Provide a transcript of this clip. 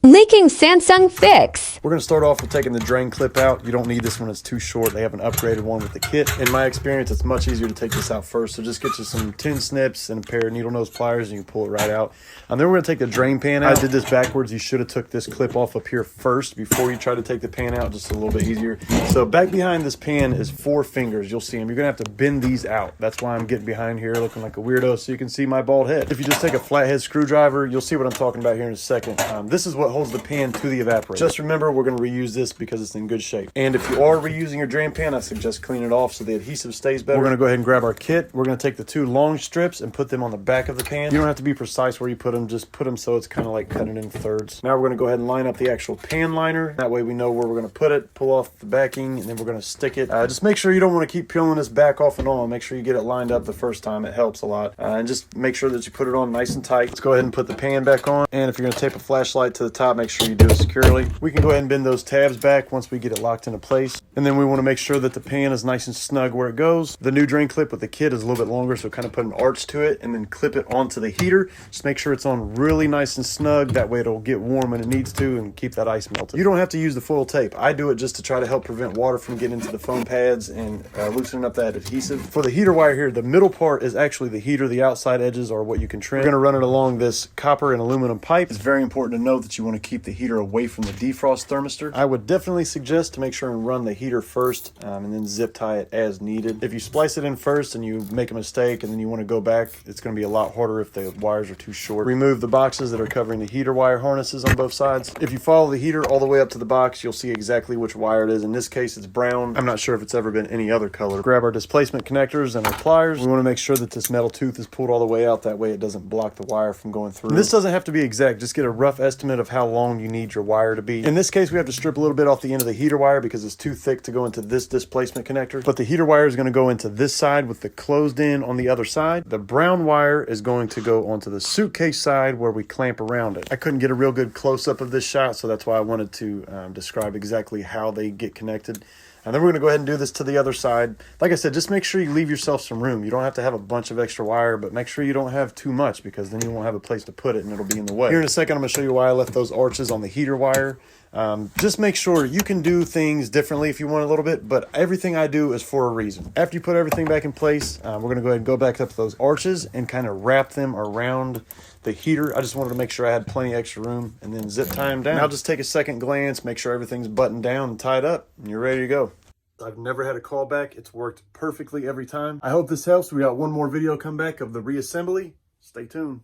Making Samsung fix. We're going to start off with taking the drain clip out. You don't need this one, it's too short. They have an upgraded one with the kit. In my experience, it's much easier to take this out first. So just get you some tin snips and a pair of needle nose pliers and you can pull it right out. And then we're going to take the drain pan out. I did this backwards. You should have took this clip off up here first before you try to take the pan out, just a little bit easier. So back behind this pan is 4 fingers. You'll see them. You're going to have to bend these out. That's why I'm getting behind here looking like a weirdo so you can see my bald head. If you just take a flathead screwdriver, you'll see what I'm talking about here in a second. This is what holds the pan to the evaporator. Just remember, we're going to reuse this because it's in good shape. And if you are reusing your drain pan, I suggest cleaning it off so the adhesive stays better. We're going to go ahead and grab our kit. We're going to take the 2 long strips and put them on the back of the pan. You don't have to be precise where you put them. Just put them so it's kind of like cutting in thirds. Now we're going to go ahead and line up the actual pan liner. That way we know where we're going to put it. Pull off the backing and then we're going to stick it. Just make sure you don't want to keep peeling this back off and on. Make sure you get it lined up the first time. It helps a lot. And just make sure that you put it on nice and tight. Let's go ahead and put the pan back on. And if you're going to tape a flashlight to the top, make sure you do it securely. We can go ahead and bend those tabs back once we get it locked into place. And then we want to make sure that the pan is nice and snug where it goes. The new drain clip with the kit is a little bit longer, so kind of put an arch to it and then clip it onto the heater. Just make sure it's on really nice and snug. That way it'll get warm when it needs to and keep that ice melted. You don't have to use the foil tape. I do it just to try to help prevent water from getting into the foam pads and loosening up that adhesive. For the heater wire here, the middle part is actually the heater. The outside edges are what you can trim. We're going to run it along this copper and aluminum pipe. It's very important to note that you want to keep the heater away from the defrost thermistor. I would definitely suggest to make sure and run the heater first and then zip tie it as needed. If you splice it in first and you make a mistake and then you want to go back, it's going to be a lot harder if the wires are too short. Remove the boxes that are covering the heater wire harnesses on both sides. If you follow the heater all the way up to the box, you'll see exactly which wire it is. In this case, it's brown. I'm not sure if it's ever been any other color. Grab our displacement connectors and our pliers. We want to make sure that this metal tooth is pulled all the way out. That way it doesn't block the wire from going through. And this doesn't have to be exact. Just get a rough estimate of how long you need your wire to be. In this case, we have to strip a little bit off the end of the heater wire because it's too thick to go into this displacement connector. But the heater wire is going to go into this side with the closed end on the other side. The brown wire is going to go onto the suitcase side where we clamp around it. I couldn't get a real good close-up of this shot, so that's why I wanted to describe exactly how they get connected. And then we're going to go ahead and do this to the other side. Like I said, just make sure you leave yourself some room. You don't have to have a bunch of extra wire, but make sure you don't have too much because then you won't have a place to put it and it'll be in the way. Here in a second, I'm going to show you why I left those arches on the heater wire. Just make sure you can do things differently if you want a little bit, but everything I do is for a reason. After you put everything back in place, we're going to go ahead and go back up to those arches and kind of wrap them around the heater. I just wanted to make sure I had plenty extra room and then zip tie them down. Now just take a second glance, make sure everything's buttoned down and tied up, and you're ready to go. I've never had a callback. It's worked perfectly every time. I hope this helps. We got one more video come back of the reassembly. Stay tuned.